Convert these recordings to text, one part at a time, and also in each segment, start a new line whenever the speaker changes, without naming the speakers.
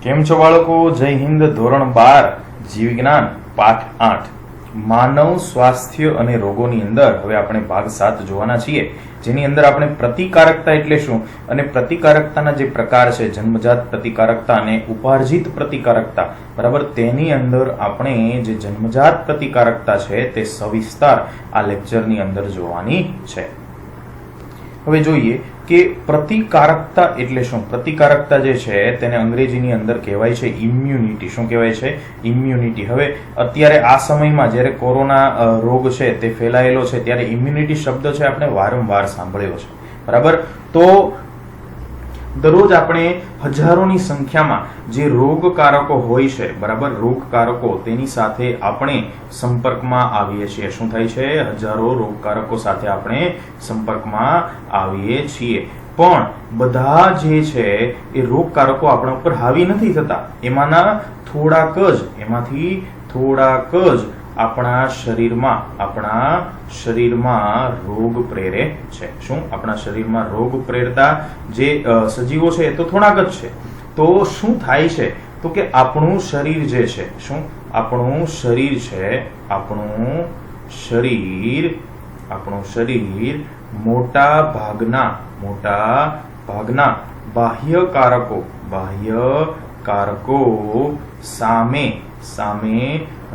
કેમ છો બાળકો? જય હિન્દ. ધોરણ 12 જીવવિજ્ઞાન પાઠ 8 માનવ સ્વાસ્થ્ય અને રોગોની અંદર હવે આપણે ભાગ 7 જોવાના છીએ, જેની અંદર આપણે પ્રતિકારકતા એટલે શું અને પ્રતિકારકતાના જે પ્રકાર છે, જન્મજાત પ્રતિકારકતા અને ઉપાર્જિત પ્રતિકારકતા, બરાબર, તેની અંદર આપણે જે જન્મજાત પ્રતિકારકતા છે તે સવિસ્તાર આ લેક્ચરની અંદર જોવાની છે. હવે જોઈએ કે પ્રતિકારકતા એટલે શું. પ્રતિકારકતા જે છે તેને અંગ્રેજીની અંદર કહેવાય છે ઇમ્યુનિટી. શું કહેવાય છે? ઇમ્યુનિટી. હવે અત્યારે આ સમયમાં જ્યારે કોરોના રોગ છે તે ફેલાયેલો છે ત્યારે ઇમ્યુનિટી શબ્દ છે આપણે વારંવાર સાંભળ્યો છે, બરાબર. તો દરરોજ આપણે હજારોની સંખ્યામાં જે રોગકારકો હોય છે, બરાબર, રોગકારકો, તેની સાથે આપણે સંપર્કમાં આવીએ છીએ. શું થાય છે? હજારો રોગકારકો સાથે આપણે સંપર્કમાં આવીએ છીએ, પણ બધા જે છે એ રોગકારકો આપણા ઉપર હાવી નથી થતા. એમાંથી થોડાક જ આપણા શરીરમાં રોગ પ્રેરે છે. શું? આપણા શરીરમાં રોગ પ્રેરતા જે સજીવો છે એ તો થોડાક જ છે. તો શું થાય છે? તો કે આપણું શરીર જે છે, શું? આપણું શરીર મોટા ભાગના બાહ્યકારકો સામે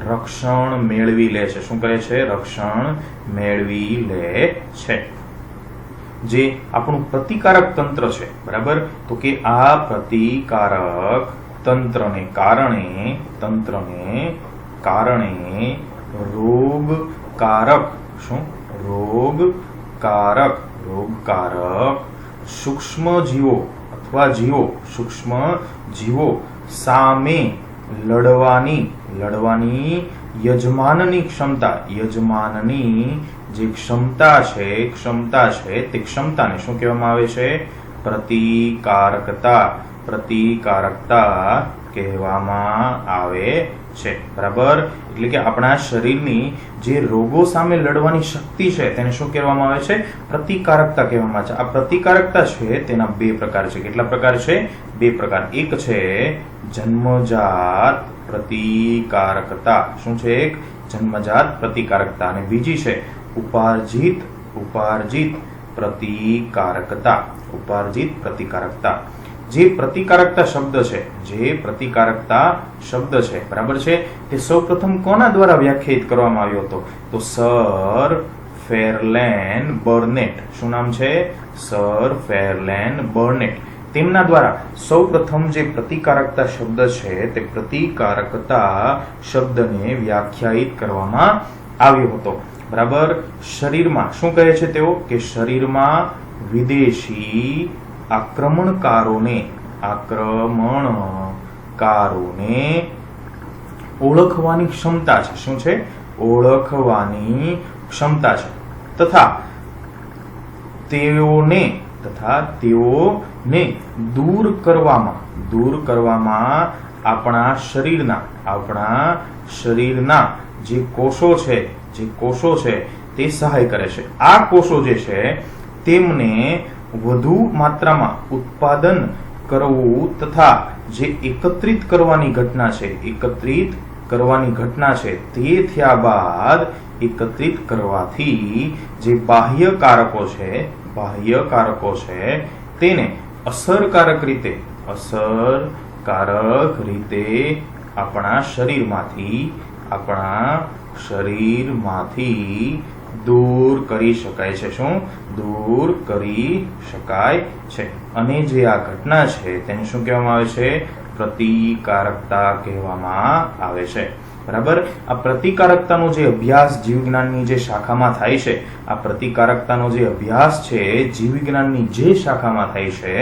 રક્ષણ મેળવી લે છે. શું કરે છે? રક્ષણ મેળવી લે છે. જે આપણું પ્રતિકારક તંત્ર છે, બરાબર, તો કે આ પ્રતિકારક તંત્રને કારણે રોગકારક સૂક્ષ્મ જીવો સામે લડવાની યજમાનની જે ક્ષમતા છે તે ક્ષમતાને શું કહેવામાં આવે છે? પ્રતિકારકતા કહેવામાં આવે છે, બરાબર. એટલે કે આપણા શરીરની જે રોગો સામે લડવાની શક્તિ છે તેને શું કહેવામાં આવે છે? પ્રતિકારકતા કહેવામાં આવે છે. આ પ્રતિકારકતા છે તેના બે પ્રકાર છે. કેટલા પ્રકાર છે? બે પ્રકાર. એક છે જન્મજાત પ્રતિકારકતા. શું છે? એક જન્મજાત પ્રતિકારકતા, અને બીજી છે ઉપાર્જિત પ્રતિકારકતા. જે પ્રતિકારકતા શબ્દ છે, બરાબર છે, તે સૌપ્રથમ કોના દ્વારા વ્યાખ્યાયિત કરવામાં આવ્યો હતો? તો સર ફેરલેન બર્નેટ. શું નામ છે? સર ફેરલેન બર્નેટ. તેમના દ્વારા સૌપ્રથમ જે પ્રતિકારકતા શબ્દ છે તે પ્રતિકારકતા શબ્દને વ્યાખ્યાયિત કરવામાં આવ્યો હતો, બરાબર. શરીરમાં શું કહે છે તેઓ? કે શરીરમાં વિદેશી આક્રમણકારોને ઓળખવાની ક્ષમતા છે. શું છે? ઓળખવાની ક્ષમતા છે. તથા તેઓને દૂર કરવામાં આપણા શરીરના જે કોષો છે તે સહાય કરે છે. આ કોષો જે છે તેમને વધુ માત્રામાં ઉત્પાદન કરવું તથા જે એકત્રિત કરવાની ઘટના છે તે થયા બાદ એકત્રિત કરવાથી જે બાહ્યકારકો છે તેને અસરકારક રીતે આપણા શરીરમાંથી દૂર કરી શકાય છે. શું? દૂર કરી શકાય છે. અને જે આ ઘટના છે તેને શું કહેવામાં આવે છે? પ્રતિકારકતા કહેવામાં આવે છે, બરાબર. આ પ્રતિકારકતાનો જે અભ્યાસ જીવવિજ્ઞાનની જે શાખામાં થાય છે, આ પ્રતિકારકતાનો જે અભ્યાસ છે જીવવિજ્ઞાનની જે શાખામાં થાય છે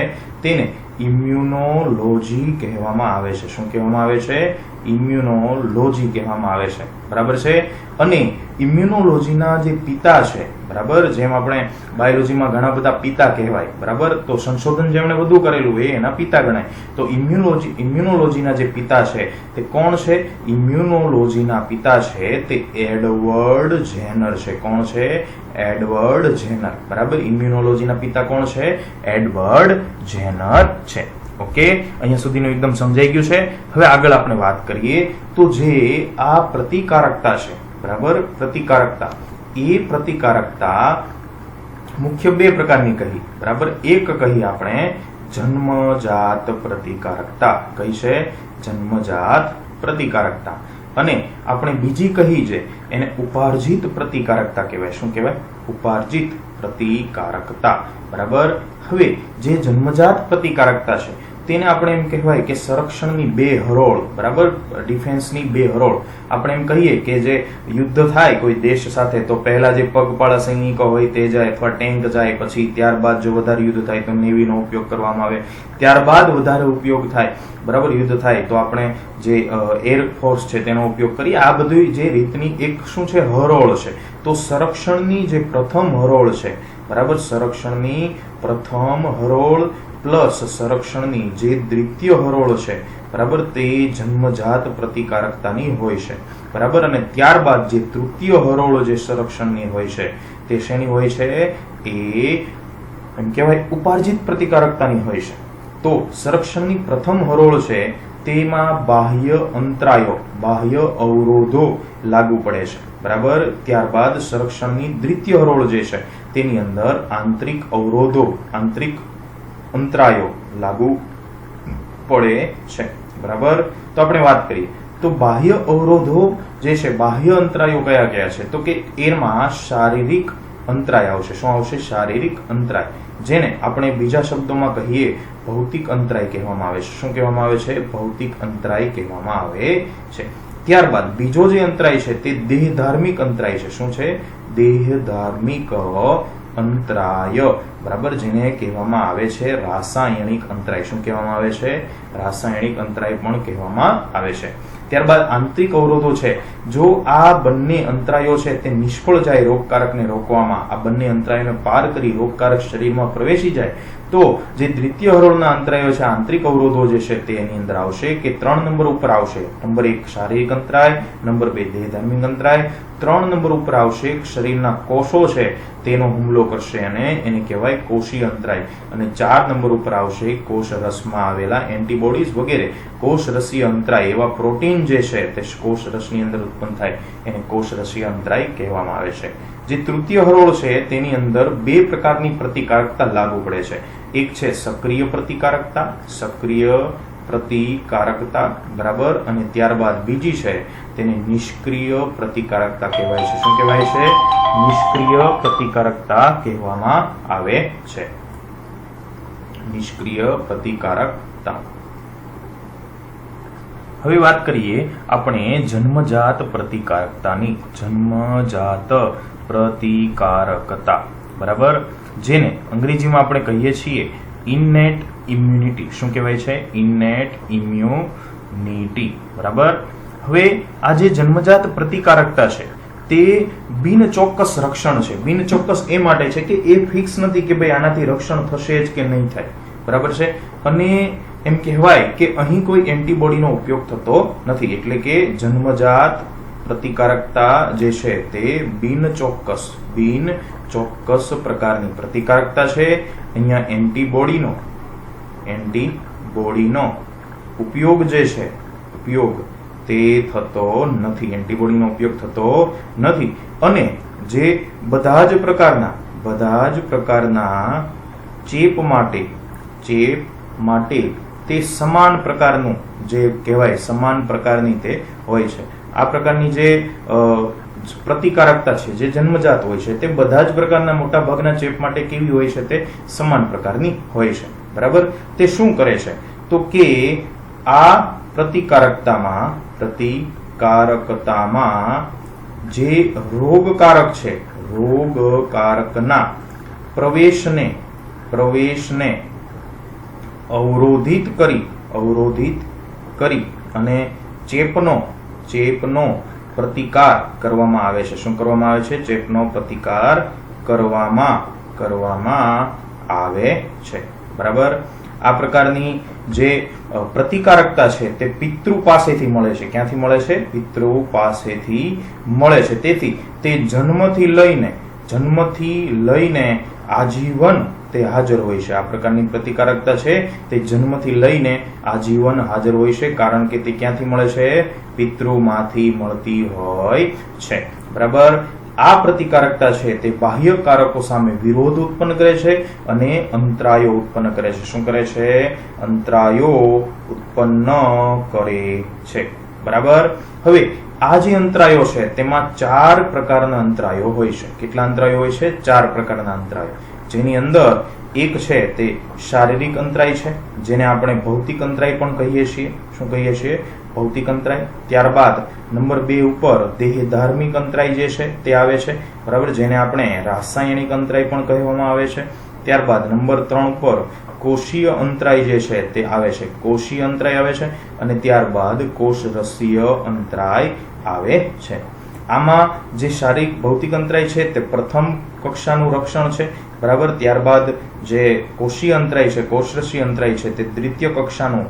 તેને ઇમ્યુનોલોજી કહેવામાં આવે છે. શું કહેવામાં આવે છે? ઇમ્યુનોલોજી કહેવામાં આવે છે, બરાબર છે. અને ઇમ્યુનોલોજીના જે પિતા છે, બરાબર, જેમ આપણે બાયોલોજીમાં ઘણા બધા પિતા કહેવાય, બરાબર, તો સંશોધન જેમણે વધુ કરેલું એ એના પિતા ગણાય. તો ઇમ્યુનોલોજીના જે પિતા છે તે કોણ છે? ઇમ્યુનોલોજીના પિતા છે તે એડવર્ડ જેનર છે. કોણ છે? એડવર્ડ જેનર, બરાબર. ઇમ્યુનોલોજીના પિતા કોણ છે? એડવર્ડ જેનર છે. ઓકે, અહીંયા સુધીનું એકદમ સમજાઈ ગયું છે. હવે આગળ આપણે વાત કરીએ તો જે આ પ્રતિકારકતા છે, બરાબર, પ્રતિકારકતા, એ પ્રતિકારકતા મુખ્ય બે પ્રકારની કહી, બરાબર. એક કહી આપણે જન્મજાત પ્રતિકારકતા, કઈ છે? જન્મજાત પ્રતિકારકતા. અને આપણે બીજી કહી છે એને ઉપાર્જિત પ્રતિકારકતા કહેવાય. શું કહેવાય? ઉપાર્જિત પ્રતિકારકતા, બરાબર. હવે જે જન્મજાત પ્રતિકારકતા છે તેને આપણે એમ કહેવાય કે સંરક્ષણની બે હરોળ, બરાબર, ડિફેન્સની બે હરોળ. આપણે એમ કહીએ કે જે યુદ્ધ થાય કોઈ દેશ સાથે તો પહેલા જે પગપાળા સૈનિકો હોય તે જાય અથવા ટેન્ક જાય, પછી ત્યારબાદ જો વધારે યુદ્ધ થાય તો નેવીનો ઉપયોગ કરવામાં આવે, ત્યારબાદ વધારે ઉપયોગ થાય, બરાબર, યુદ્ધ થાય તો આપણે જે એરફોર્સ છે તેનો ઉપયોગ કરીએ. આ બધી જે રીતની એક શું છે? હરોળ છે. તો સંરક્ષણની જે પ્રથમ હરોળ છે, બરાબર, સંરક્ષણની પ્રથમ હરોળ પ્લસ સંરક્ષણની જે દ્વિતીય હરોળ છે, બરાબર, તે જન્મજાત પ્રતિકારકતાની હોય છે, બરાબર. અને ત્યારબાદ જે તૃતીય હરોળ જે સંરક્ષણની હોય છે તે શેની હોય છે? એ એમ કહેવાય ઉપાર્જિત પ્રતિકારકતાની હોય છે. તો સંરક્ષણની પ્રથમ હરોળ છે તેમાં બાહ્ય અંતરાયો, બાહ્ય અવરોધો લાગુ પડે છે, બરાબર. ત્યારબાદ સંરક્ષણની દ્વિતીય હરોળ જે છે તેની અંદર આંતરિક અવરોધો, આંતરિક અંતરાયો લાગુ પડે છે, બરાબર. તો આપણે વાત કરીએ તો બાહ્ય અવરોધો જે છે, બાહ્ય અંતરાયો કયા કયા છે? તો કે એમાં શારીરિક અંતરાય આવશે. શું આવશે? શારીરિક અંતરાય, જેને આપણે બીજા શબ્દોમાં કહીએ ભૌતિક અંતરાય કહેવામાં આવે છે. શું કહેવામાં આવે છે? ભૌતિક અંતરાય કહેવામાં આવે છે. ત્યારબાદ બીજો જે અંતરાય છે તે દેહધાર્મિક અંતરાય છે. શું છે? દેહધાર્મિક અંતરાય, બરાબર, જેને કહેવામાં આવે છે રાસાયણિક અંતરાય. શું કહેવામાં આવે છે? રાસાયણિક અંતરાય પણ કહેવામાં આવે છે. ત્યારબાદ આંતરિક અવરોધો છે. જો આ બંને અંતરાયો છે તે નિષ્ફળ જાય રોગકારકને રોકવામાં, આ બંને અંતરાયોને પાર કરી રોગકારક શરીરમાં પ્રવેશી જાય તો જે દ્વિતીય હરોળના અંતરાયો છે, આંતરિક અવરોધો જે છે તે એની અંદર આવશે કે 3 નંબર ઉપર આવશે. નંબર 1 શારીરિક અંતરાય, નંબર 2 દેહધાર્મિક અંતરાય, 3 નંબર ઉપર આવશે શરીરના કોષો છે તેનો હુમલો કરશે અને એને કહેવાય કોષીય અંતરાય. અને 4 નંબર ઉપર આવશે કોષ રસમાં આવેલા એન્ટીબોડીઝ વગેરે કોષ રસીય અંતરાય, એવા પ્રોટીન જે છે તે કોષ રસની અંદર ઉત્પન્ન થાય એને કોષ રસીય અંતરાય કહેવામાં આવે છે. જે તૃતીય હરોળ છે તેની અંદર બે પ્રકારની પ્રતિકારકતા લાગુ પડે છે. એક છે સક્રિય પ્રતિકારકતા, સક્રિય પ્રતિકારકતા, બરાબર. અને ત્યારબાદ બીજી છે તેને નિષ્ક્રિય પ્રતિકારકતા કહેવાય છે. શું કહેવાય છે? નિષ્ક્રિય પ્રતિકારકતા કહેવામાં આવે છે. નિષ્ક્રિય પ્રતિકારકતા. હવે વાત કરીએ આપણે જન્મજાત પ્રતિકારકતાની. જન્મજાત પ્રતિકારકતા, બરાબર, જેને અંગ્રેજીમાં આપણે કહીએ છીએ ઇન્નેટ ઇમ્યુનિટી. શું કહેવાય છે? ઇન્નેટ ઇમ્યુનિટી, બરાબર. હવે આ જે જન્મજાત પ્રતિકારકતા છે તે બિનચોક્કસ રક્ષણ છે. બિનચોક્કસ એ માટે છે કે એ ફિક્સ નથી કે ભાઈ આનાથી રક્ષણ થશે જ કે નહીં થાય, બરાબર છે. અને એમ કહેવાય કે અહીં કોઈ એન્ટીબોડીનો ઉપયોગ થતો નથી. એટલે કે જન્મજાત પ્રતિકારકતા જે છે તે બિનચોક્કસ પ્રકારની પ્રતિકારકતા છે. અહીંયા એન્ટીબોડીનો ઉપયોગ જે છે તે થતો નથી. એન્ટીબોડીનો ઉપયોગ થતો નથી. અને જે બધા જ પ્રકારના ચેપ માટે તે સમાન પ્રકારનું જે કહેવાય સમાન પ્રકારની તે હોય છે. આ પ્રકારની જે પ્રતિકારકતા છે જે જન્મજાત હોય છે તે બધા જ પ્રકારના મોટા ભાગના ચેપ માટે કેવી હોય છે? તે સમાન પ્રકારની હોય છે, બરાબર. તે શું કરે છે? તો કે આ પ્રતિકારકતામાં જે રોગકારક છે, રોગકારકના પ્રવેશને અવરોધિત કરી અને ચેપનો પ્રતિકાર કરવામાં આવે છે. શું કરવામાં આવે છે? ચેપનો પ્રતિકાર કરવામાં આવે છે, બરાબર. આ પ્રકારની જે પ્રતિકારકતા છે તે પિતૃ પાસેથી મળે છે. ક્યાંથી મળે છે? પિતૃ પાસેથી મળે છે. તેથી તે જન્મથી લઈને આજીવન તે હાજર હોય છે. આ પ્રકારની પ્રતિકારકતા છે તે જન્મથી લઈને આજીવન હાજર હોય છે, કારણ કે તે ક્યાંથી મળે છે? પિતૃમાંથી મળતી હોય છે. બરાબર. આ પ્રતિકારકતા છે તે બાહ્ય કારકો સામે વિરોધ ઉત્પન્ન કરે છે અને અંતરાયો ઉત્પન્ન કરે છે. શું કરે છે? અંતરાયો ઉત્પન્ન કરે છે. બરાબર. હવે આ જે અંતરાયો છે તેમાં 4 પ્રકારના અંતરાયો હોય છે. કેટલા અંતરાયો હોય છે? 4 પ્રકારના અંતરાયો, જેની અંદર એક છે તે શારીરિક અંતરાય છે, જેને આપણે ભૌતિક અંતરાય પણ કહીએ છીએ. શું કહીએ છીએ? ભૌતિક અંતરાય. ત્યારબાદ નંબર 2 ઉપર દેહ ધાર્મિક અંતરાય જે છે તે આવે છે. બરાબર, જેને આપણે રાસાયણિક અંતરાય પણ કહેવામાં આવે છે. ત્યારબાદ નંબર 3 ઉપર કોષીય અંતરાય જે છે તે આવે છે. કોષીય અંતરાય આવે છે. અને ત્યારબાદ કોષરસીય અંતરાય આવે છે. આમાં જે શારીરિક ભૌતિક અંતરાય છે તે પ્રથમ કક્ષાનું રક્ષણ છે. બરાબર. ત્યારબાદ જે કોષીય અંતરાય છે, કોષરસીય અંતરાય છે, તે દ્વિતીય કક્ષાનું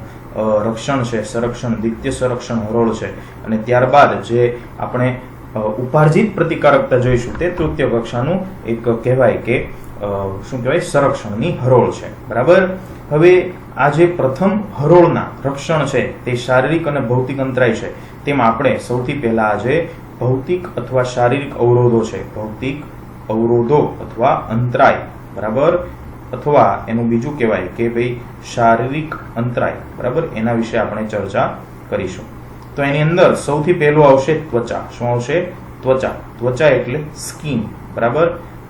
રક્ષણ છે, સંરક્ષણ, દ્વિતીય સંરક્ષણ હરોળ છે. અને ત્યારબાદ જે આપણે ઉપાર્જિત પ્રતિકારકતા જોઈશું તે તૃતીય કક્ષાનું એક કહેવાય કે શું કહેવાય? સંરક્ષણની હરોળ છે. બરાબર. હવે આ જે પ્રથમ હરોળના રક્ષણ છે તે શારીરિક અને ભૌતિક અંતરાય છે, તેમાં આપણે સૌથી પહેલા આજે ભૌતિક અથવા શારીરિક અવરોધો છે, ભૌતિક અવરોધો અથવા અંતરાય, બરાબર, અથવા એનું બીજું કહેવાય કે ભાઈ શારીરિક અંતરાય, બરાબર, એના વિશે આપણે ચર્ચા કરીશું. તો એની અંદર સૌથી પહેલું આવશે ત્વચા. શું આવશે? ત્વચા. ત્વચા એટલે સ્કિન. બરાબર.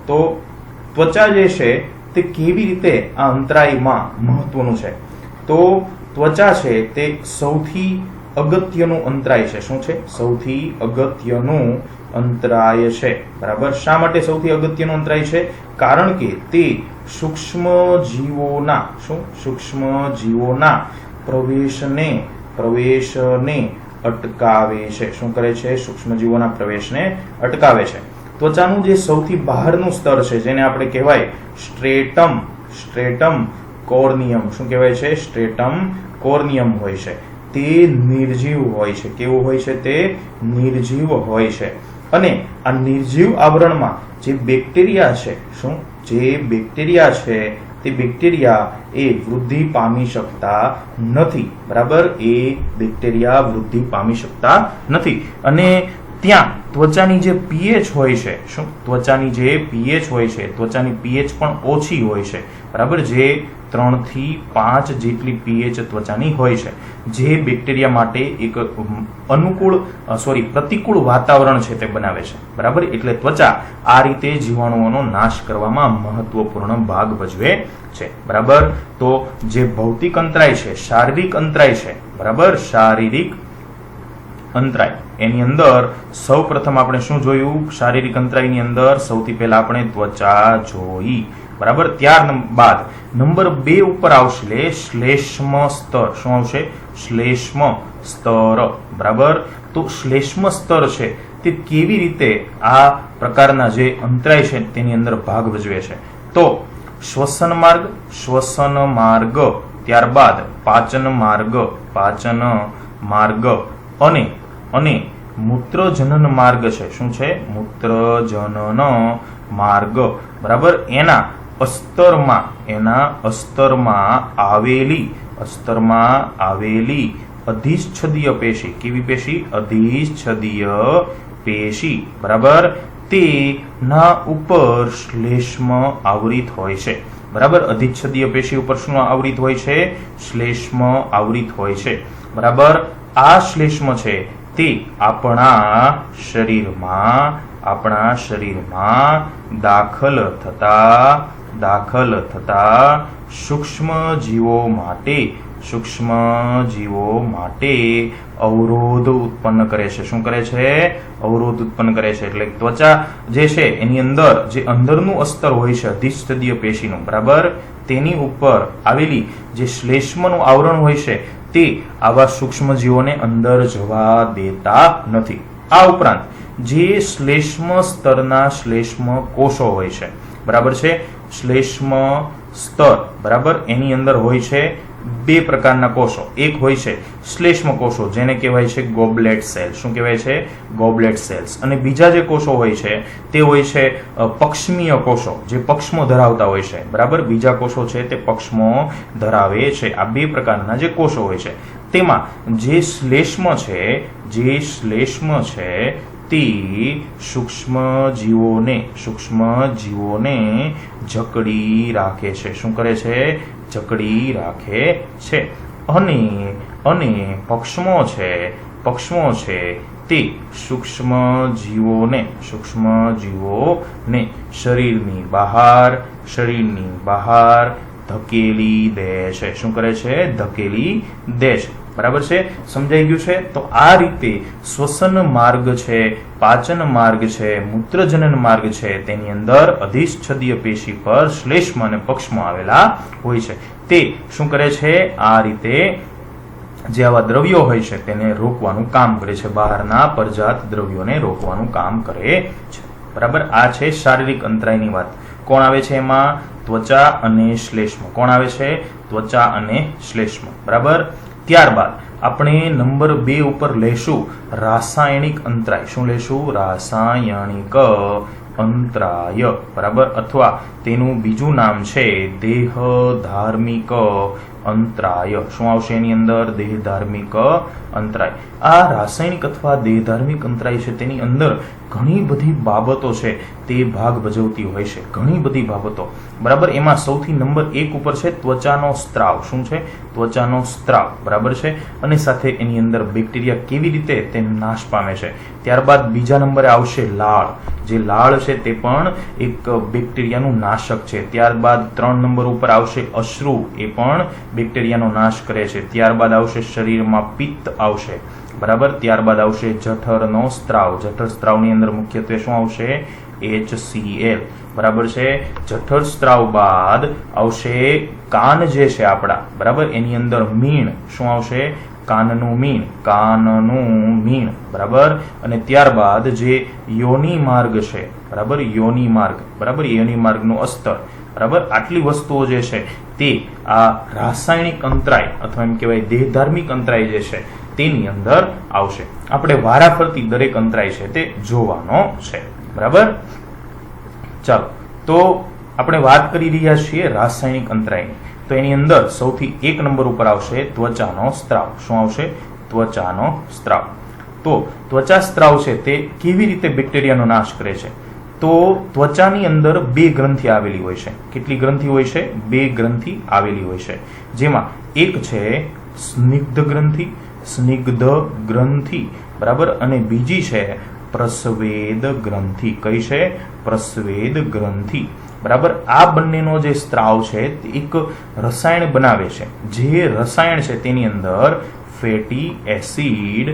તો ત્વચા જે છે તે કેવી રીતે આ અંતરાયમાં મહત્વનું છે? તો ત્વચા છે તે સૌથી અગત્યનું અંતરાય છે. શું છે? સૌથી અગત્યનું અંતરાય છે. બરાબર. શા માટે સૌથી અગત્યનું અંતરાય છે? કારણ કે તે સૂક્ષ્મ જીવોના પ્રવેશને અટકાવે છે. શું કરે છે? સૂક્ષ્મ જીવોના પ્રવેશને અટકાવે છે. ત્વચાનું જે સૌથી બહારનું સ્તર છે, જેને આપણે કહેવાય સ્ટ્રેટમ કોર્નિયમ. શું કહેવાય છે? સ્ટ્રેટમ કોર્નિયમ હોય છે. તે નિર્જીવ હોય છે. કેવું હોય છે? તે નિર્જીવ હોય છે. અને આ નિર્જીવ આવરણમાં જે બેક્ટેરિયા છે, જે બેક્ટેરિયા છે તે બેક્ટેરિયા એ વૃદ્ધિ પામી શકતા નથી. બરાબર. એ બેક્ટેરિયા વૃદ્ધિ પામી શકતા નથી. અને ત્યાં ત્વચાની જે પીએચ હોય છે, ત્વચાની જે પીએચ હોય છે, ત્વચાની પીએચ પણ ઓછી હોય છે. બરાબર. જે 3 થી 5 જેટલી પીએચ ત્વચાની હોય છે, જે બેક્ટેરિયા માટે એક પ્રતિકૂળ વાતાવરણ છે તે બનાવે છે. બરાબર. એટલે ત્વચા આ રીતે જીવાણુઓનો નાશ કરવામાં મહત્વપૂર્ણ ભાગ ભજવે છે. બરાબર. તો જે ભૌતિક અંતરાય છે, શારીરિક અંતરાય છે, બરાબર, શારીરિક અંતરાય, એની અંદર સૌ પ્રથમ આપણે શું જોયું? શારીરિક અંતરાયની અંદર સૌથી પહેલા આપણે ત્વચા જોઈ. બરાબર. ત્યારબાદ નંબર 2 ઉપર આવશે શ્લેષ્મ સ્તર. શું આવશે? શ્લેષ્મ સ્તર. બરાબર. તો શ્લેષ્મ સ્તર છે તે કેવી રીતે આ પ્રકારના જે અંતરાય છે તેની અંદર ભાગ ભજવે છે? તો શ્વસન માર્ગ, ત્યારબાદ પાચન માર્ગ અને મૂત્રજનન માર્ગ છે. શું છે? મૂત્રજનન માર્ગ. બરાબર. એના અસ્તરમાં આવેલી અધિચ્છદીય પેશી. કેવી પેશી? અધિચ્છદીય પેશી. બરાબર. તેના ઉપર શ્લેષ્મ આવૃત હોય છે. બરાબર. અધિચ્છદીય પેશી ઉપર શું આવૃત હોય છે? શ્લેષ્મ આવૃત હોય છે. બરાબર. આ શ્લેષ્મ છે તે આપણા શરીરમાં દાખલ થતા સૂક્ષ્મ જીવો માટે અવરોધ ઉત્પન્ન કરે છે. શું કરે છે? અવરોધ ઉત્પન્ન કરે છે. એટલે ત્વચા જે છે એની અંદર જે અંદરનું અસ્તર હોય છે અધિચ્છદીય પેશીનું, બરાબર, તેની ઉપર આવેલી જે શ્લેષ્મનું આવરણ હોય છે તે આવા સૂક્ષ્મ જીવોને અંદર જવા દેતા નથી. આ ઉપરાંત જે શ્લેષ્મ સ્તરના શ્લેષ્મ કોષો હોય છે, બરાબર છે, શ્લેષ્મ સ્તર, બરાબર, એની અંદર હોય છે બે પ્રકારના કોષો, એક હોય છે શ્લેષ્મ કોષો જેને કહેવાય છે ગોબલેટ સેલ. શું કહેવાય છે? ગોબલેટ સેલ્સ. અને બીજા જે કોષો હોય છે તે હોય છે પક્ષમીય કોષો, જે પક્ષમો ધરાવતા હોય છે. બરાબર, બીજા કોષો છે તે પક્ષમો ધરાવે છે. આ બે પ્રકારના જે કોષો હોય છે તેમાં જે શ્લેષ્મ છે તે સૂક્ષ્મ જીવોને જકડી રાખે છે. શું કરે છે? જકડી રાખે છે. અને પક્ષમો છે તે સૂક્ષ્મ જીવોને શરીરની બહાર ધકેલી દે છે. શું કરે છે? ધકેલી દે છે. બરાબર છે? સમજાઈ ગયું છે? તો આ રીતે શ્વસન માર્ગ છે, પાચન માર્ગ છે, મૂત્રજનન માર્ગ છે, તેની અંદર અધિચ્છદીય પેશી પર શ્લેષ્મ અને પક્ષમો આવેલા હોય છે. તે શું કરે છે? આ રીતે જે આવા દ્રવ્યો હોય છે તેને રોકવાનું કામ કરે છે, બહારના પરજાત દ્રવ્યોને રોકવાનું કામ કરે છે. બરાબર, આ છે શારીરિક અંતરાયની વાત. કોણ આવે છે એમાં? ત્વચા અને શ્લેષ્મ. કોણ આવે છે? ત્વચા અને શ્લેષ્મ. બરાબર. ત્યારબાદ આપણે નંબર 2 ઉપર લેશું રાસાયણિક અંતરાય. શું લેશું? રાસાયણિક અંતરાય. બરાબર, અથવા તેનું બીજું નામ છે દેહધાર્મિક અંતરાય. શું આવશે એની અંદર? દેહધાર્મિક અંતરાય. આ રાસાયણિક અથવા દેહધાર્મિક અંતરાય છે તેની અંદર ઘણી બધી બાબતો છે તે ભાગ ભજવતી હોય છે. ઘણી બધી બાબતો. બરાબર, એમાં સૌથી નંબર 1 ઉપર છે ત્વચાનો સ્ત્રાવ. શું છે? ત્વચાનો સ્ત્રાવ. બરાબર છે. અને સાથે એની અંદર બેક્ટેરિયા કેવી રીતે તે નાશ પામે છે. ત્યારબાદ બીજા નંબરે આવશે લાળ. જે લાળ છે તે પણ એક બેક્ટેરિયાનું નાશક છે. ત્યારબાદ 3 નંબર ઉપર આવશે અશ્રુ. એ પણ બેક્ટેરિયાનો નાશ કરે છે. ત્યારબાદ આવશે શરીરમાં પિત્ત આવશે. બરાબર. ત્યારબાદ આવશે જઠરનો સ્ત્રાવ. જઠર સ્ત્રાવની અંદર મુખ્યત્વે શું આવશે? HCl. બરાબર છે. જઠર સ્ત્રાવ બાદ આવશે કાન જે છે આપણા. બરાબર, એની અંદર મીણ. શું આવશે? કાનનું મીણ. બરાબર. અને ત્યારબાદ જે યોની માર્ગ છે. બરાબર, યોની માર્ગનું અસ્તર. બરાબર, આટલી વસ્તુઓ જે છે તે આ રાસાયણિક અંતરાય અથવા એમ કહેવાય દેહધાર્મિક અંતરાય જે છે તેની અંદર આવશે. આપણે વારાફરતી દરેક અંતરાય છે તે જોવાનો છે. બરાબર. ચાલો, તો આપણે વાત કરી રહ્યા છીએ રાસાયણિક અંતરાયની. તો એની અંદર સૌથી 1 નંબર ઉપર આવશે ત્વચાનો સ્ત્રાવ. શું આવશે? ત્વચાનો સ્ત્રાવ. તો ત્વચા સ્ત્રાવ છે તે કેવી રીતે બેક્ટેરિયાનો નાશ કરે છે? તો ત્વચાની અંદર 2 ગ્રંથિ આવેલી હોય છે. કેટલી ગ્રંથિ હોય છે? 2 ગ્રંથિ આવેલી હોય છે. જેમાં એક છે સ્નિગ્ધ ગ્રંથિ. બરાબર. અને બીજી છે પ્રસ્વેદ ગ્રંથિ. કઈ છે? પ્રસ્વેદ ગ્રંથિ. બરાબર. આ બંનેનો જે સ્ત્રાવ છે તે એક રસાયણ બનાવે છે. જે રસાયણ છે તેની અંદર ફેટી એસિડ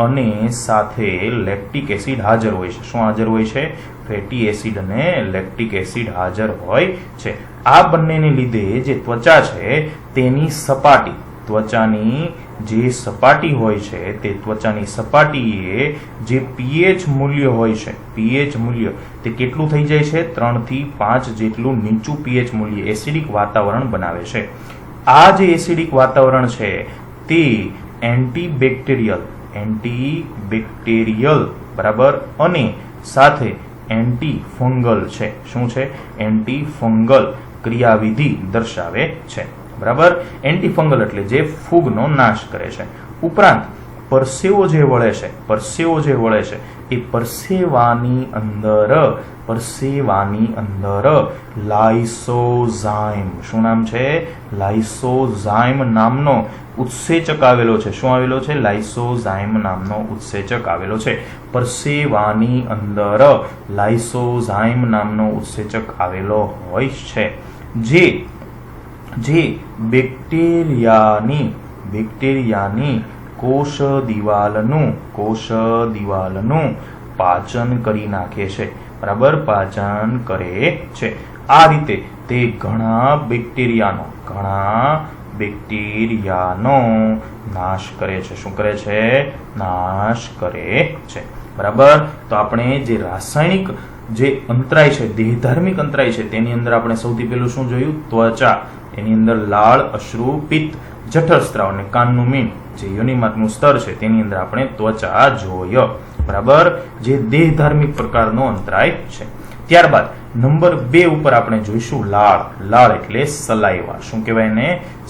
અને સાથે લેક્ટિક એસિડ હાજર હોય છે. શું હાજર હોય છે? ફેટી એસિડ અને લેક્ટિક એસિડ હાજર હોય છે. આ બંનેને લીધે જે ત્વચા છે તેની સપાટી, ત્વચાની જે સપાટી હોય છે તે ત્વચાની સપાટીએ જે પીએચ મૂલ્ય હોય છે, પીએચ મૂલ્ય તે કેટલું થઈ જાય છે? 3 થી 5 જેટલું નીચું પીએચ મૂલ્ય એસિડિક વાતાવરણ બનાવે છે. આ જે એસિડિક વાતાવરણ છે તે એન્ટીબેક્ટેરિયલ બરાબર અને સાથે એન્ટીફંગલ છે. શું છે? એન્ટીફંગલ ક્રિયાવિધિ દર્શાવે છે. બરાબર. એન્ટીફંગલ એટલે જે ફૂગનો નાશ કરે છે. ઉપરાંત પરસેવો જે વળે છે એ પરસેવાની અંદર લાઇસોઝાઇમ. શું નામ છે? લાઇસોઝાઇમ નામનો ઉત્સેચક આવેલો છે. શું આવેલો છે? લાઇસોઝાઇમ નામનો ઉત્સેચક આવેલો છે. પરસેવાની અંદર લાઇસોઝાઇમ નામનો ઉત્સેચક આવેલો હોય છે, જે બેક્ટેરિયાની કોષ દિવાલનું પાચન કરી નાખે છે. બરાબર. પાચન કરે છે. આ રીતે તે ઘણા બેક્ટેરિયાનો નાશ કરે છે. શું કરે છે? નાશ કરે છે. બરાબર. તો આપણે જે રાસાયણિક જે અંતરાય છે, દેહધાર્મિક અંતરાય છે, તેની અંદર આપણે સૌથી પહેલું શું જોયું? ત્વચા. એની અંદર લાળ, અશ્રુ, પિત્ત જઠર સ્ત્રાવ અને કાનનું મીણ જે યોનિમાર્ગનું સ્તર છે તેની અંદર આપણે ત્વચા જોય, બરાબર, જે દેહ ધાર્મિક પ્રકારનો અંતરાય છે. ત્યારબાદ નંબર 2 ઉપર આપણે જોઈશું લાળ. લાળ એટલે સલાઈવા. શું કહેવાય એને?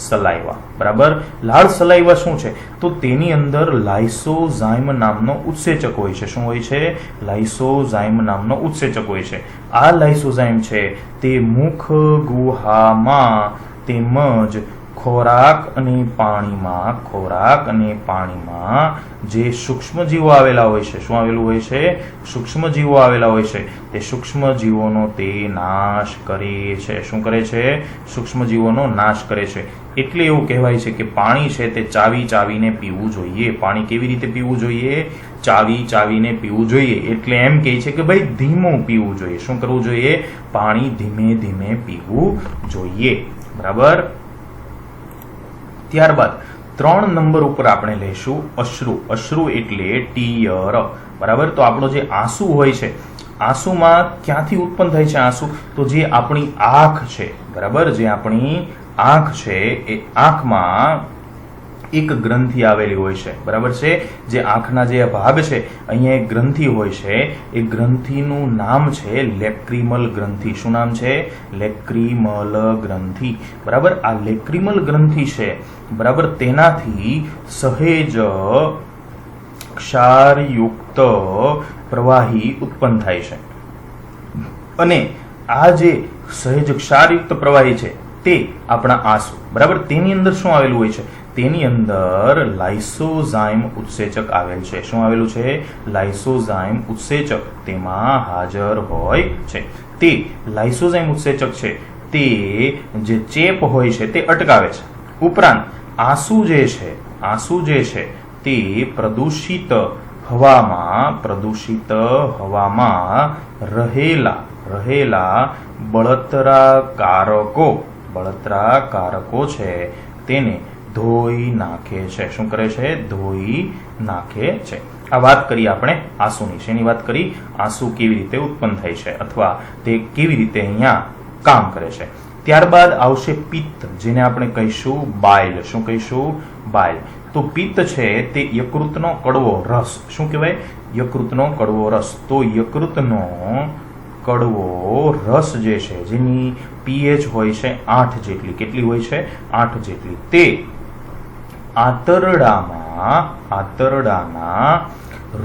સલાઈવા, બરાબર. લાળ સલાઈવા શું છે? તો તેની અંદર લાઇસોઝાઇમ નામનો ઉત્સેચક હોય છે. શું હોય છે? લાઇસોઝાઇમ નામનો ઉત્સેચક હોય છે. આ લાઇસોઝાઇમ છે તે મુખ ગુહામાં તેમજ ખોરાક અને પાણીમાં જે સૂક્ષ્મજીવો આવેલા હોય છે, શું આવેલું હોય છે? સૂક્ષ્મજીવો આવેલા હોય છે, તે સૂક્ષ્મજીવોનો તે નાશ કરે છે. શું કરે છે? સૂક્ષ્મજીવોનો નાશ કરે છે. એટલે એવું કહેવાય છે કે પાણી છે તે ચાવી ચાવીને પીવું જોઈએ. પાણી કેવી રીતે પીવું જોઈએ? ચાવી ચાવીને પીવું જોઈએ. એટલે એમ કહે છે કે ભાઈ ધીમું પીવું જોઈએ. શું કરવું જોઈએ? પાણી ધીમે ધીમે પીવું જોઈએ, બરાબર. ત્યારબાદ 3 નંબર ઉપર આપણે લઈશું અશ્રુ. અશ્રુ એટલે ટીયર, બરાબર. તો આપણો જે આંસુ હોય છે, આંસુમાં ક્યાંથી ઉત્પન્ન થાય છે આંસુ? તો જે આપણી આંખ છે, બરાબર, જે આપણી આંખ છે એ આંખમાં એક ગ્રંથિ આવેલી હોય છે, બરાબર છે. જે આંખના જે ભાગ છે અહીંયા એક ગ્રંથિ હોય છે. એ ગ્રંથિનું નામ છે લેક્રિમલ ગ્રંથિ. શું નામ છે? લેક્રિમલ ગ્રંથિ, બરાબર. આ લેક્રિમલ ગ્રંથિ છે, બરાબર, તેનાથી સહેજ ક્ષારયુક્ત પ્રવાહી ઉત્પન્ન થાય છે. અને આ જે સહેજ ક્ષારયુક્ત પ્રવાહી છે તે આપણા આંસુ, બરાબર, તેની અંદર શું આવેલું હોય છે? તેની અંદર લાઇસોઝાઇમ ઉત્સેચક આવેલ છે. શું આવેલું છે? લાઇસોઝાઇમ ઉત્સેચક તેમાં હાજર હોય છે. તે લાઇસોઝાઇમ ઉત્સેચક છે તે જે ચેપ હોય છે તે અટકાવે છે. ઉપરાંત આંસુ જે છે તે પ્રદૂષિત હવામાં રહેલા બળતરાકારકો છે તેને ધોઈ નાખે છે. શું કરે છે? ધોઈ નાખે છે. આ વાત કરી આપણે આંસુની. શેની વાત કરી? આંસુ કેવી રીતે ઉત્પન્ન થાય છે અથવા તે કેવી રીતે અહીંયા કામ કરે છે. ત્યારબાદ આવશે પિત્ત, જેને આપણે કહીશું બાઇલ. શું કહીશું? બાઇલ. તો પિત્ત છે તે યકૃતનો કડવો રસ. શું કહેવાય? યકૃતનો કડવો રસ. તો યકૃતનો કડવો રસ જે છે, જેની pH હોય છે 8 જેટલી. કેટલી હોય છે? 8 જેટલી. તે આંતરડાના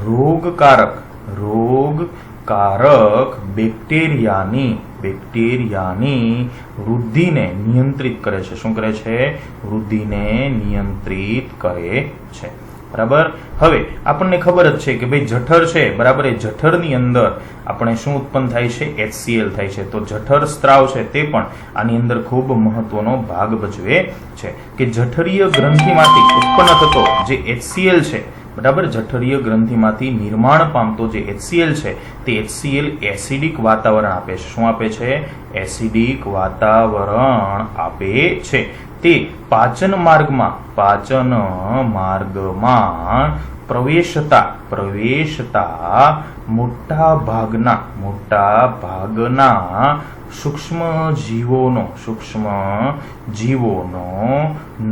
રોગકારક બેક્ટેરિયાની વૃદ્ધિને નિયંત્રિત કરે છે. શું કરે છે? વૃદ્ધિને નિયંત્રિત કરે છે, બરાબર. હવે આપણને ખબર જ છે કે ભાઈ જઠર છે, બરાબર, એ જઠરની અંદર આપણે શું ઉત્પન્ન થાય છે? HCl થાય છે. તો જઠર સ્ત્રાવ છે તે પણ આની અંદર ખૂબ મહત્વનો ભાગ ભજવે છે. કે જઠરીય ગ્રંથિમાંથી ઉત્પન્ન થતો જે HCl છે, બરાબર, જઠરીય ગ્રંથિમાંથી નિર્માણ પામતો જે HCl છે તે HCl એસિડિક વાતાવરણ આપે છે. શું આપે છે? એસિડિક વાતાવરણ આપે છે. તે પાચન માર્ગમાં પ્રવેશતા મોટા ભાગના સૂક્ષ્મ જીવોનો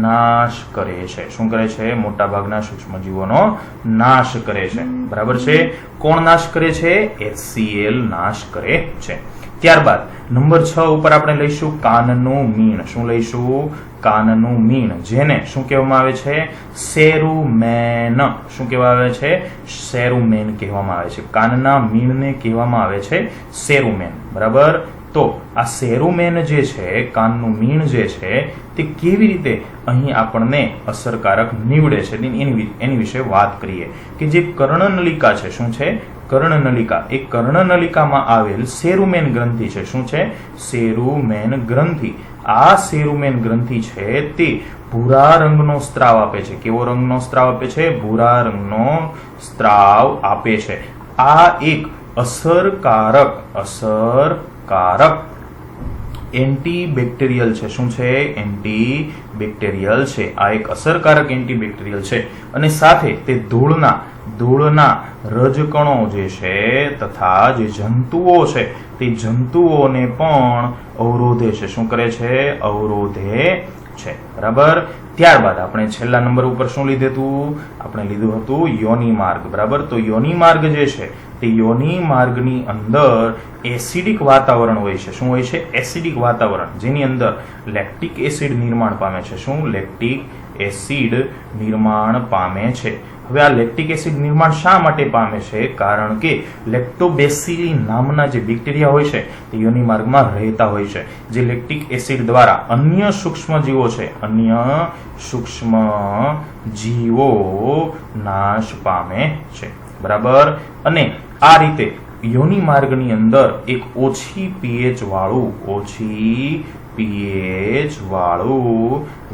નાશ કરે છે. શું કરે છે? મોટા ભાગના સૂક્ષ્મ જીવોનો નાશ કરે છે, બરાબર છે. કોણ નાશ કરે છે? HCl નાશ કરે છે. ત્યારબાદ નંબર 6 ઉપર આપણે લઈશું કાનનું મીણ. શું લઈશું? કાનનું મીણ, જેને શું કહેવામાં આવે છે? સેરુમેન. શું કહેવામાં આવે છે? સેરુમેન કહેવામાં આવે છે. કાનના મીણને કહેવામાં આવે છે સેરુમેન, બરાબર. તો આ સેરુમેન જે છે, કાનનું મીણ જે છે, તે કેવી રીતે અહીં આપણને અસરકારક નીવડે છે એની વિશે વાત કરીએ. કે જે કર્ણનલિકા છે, શું છે? કર્ણનલિકા. એ કર્ણનલિકામાં આવેલ સેરુમેન ગ્રંથિ છે. શું છે? સેરુમેન ગ્રંથિ. આ સેરુમેન ગ્રંથિ છે તે ભૂરા રંગનો સ્ત્રાવ આપે છે. કેવો રંગનો સ્ત્રાવ આપે છે? ભૂરા રંગનો સ્ત્રાવ આપે છે. આ એક અસરકારક એન્ટીબેક્ટેરિયલ છે. શું છે? એન્ટીબેક્ટેરિયલ છે. આ એક અસરકારક એન્ટીબેક્ટેરિયલ છે. અને સાથે તે ધૂળના રજકણો જે છે તથા જે જંતુઓ છે તે જંતુઓને પણ અવરોધે છે. શું કરે છે? અવરોધે છે. બરાબર. ત્યારબાદ આપણે છેલ્લા નંબર ઉપર શું લીધું હતું? આપણે લીધું હતું યોનિ માર્ગ. બરાબર. તો યોનિ માર્ગ જે છે તે યોનિ માર્ગની અંદર એસિડિક વાતાવરણ હોય છે. શું હોય છે? એસિડિક વાતાવરણ, જેની અંદર લેક્ટિક એસિડ નિર્માણ પામે છે. શું? લેક્ટિક એસિડ નિર્માણ પામે છે. હવે આ લેક્ટિક એસિડ નિર્માણ શા માટે પામે છે? કારણ કે લેક્ટોબેસિલી નામના જે બેક્ટેરિયા હોય છે તે યોનિ માર્ગમાં રહેતા હોય છે, જે લેક્ટિક એસિડ દ્વારા અન્ય સૂક્ષ્મ જીવો છે, અન્ય સૂક્ષ્મ જીવો નાશ પામે છે. બરાબર. અને આ રીતે યોનિ માર્ગની અંદર એક ઓછી પીએચ વાળું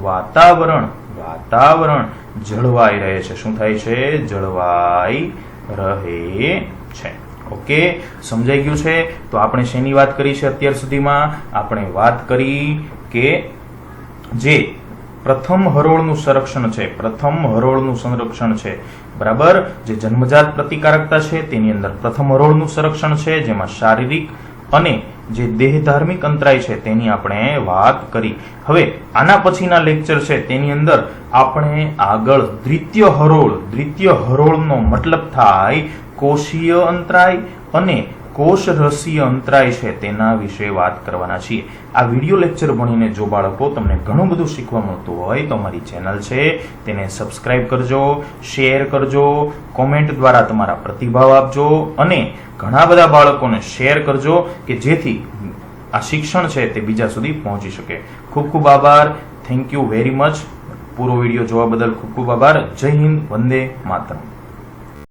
વાતાવરણ જળવાઈ રહે છે. શું થાય છે? જળવાઈ રહે છે. ઓકે, સમજાઈ ગયું છે? તો આપણે શેની વાત કરી છે અત્યાર સુધીમાં? આપણે વાત કરી કે જે પ્રથમ હરોળનું સંરક્ષણ છે. બરાબર. જે જન્મજાત પ્રતિકારકતા છે તેની અંદર પ્રથમ હરોળનું સંરક્ષણ છે, જેમાં શારીરિક અને જે દેહધાર્મિક અંતરાય છે તેની આપણે વાત કરી. હવે આના પછીના લેક્ચર છે તેની અંદર આપણે આગળ દ્વિતીય હરોળનો મતલબ થાય કોષીય અંતરાય અને કોષરસીય અંતરાય છે તેના વિશે વાત કરવાના છીએ. આ વિડીયો લેક્ચર ભણીને જો બાળકો તમને ઘણું બધું શીખવા મળતું હોય તો અમારી ચેનલ છે તેને સબસ્ક્રાઇબ કરજો, શેર કરજો, કોમેન્ટ દ્વારા તમારા પ્રતિભાવ આપજો અને ઘણા બધા બાળકોને શેર કરજો કે જેથી આ શિક્ષણ છે તે બીજા સુધી પહોંચી શકે. ખૂબ ખૂબ આભાર. Thank you very much. પૂરો વિડીયો જોવા બદલ ખૂબ ખૂબ આભાર. જય હિન્દ. વંદે માતરમ.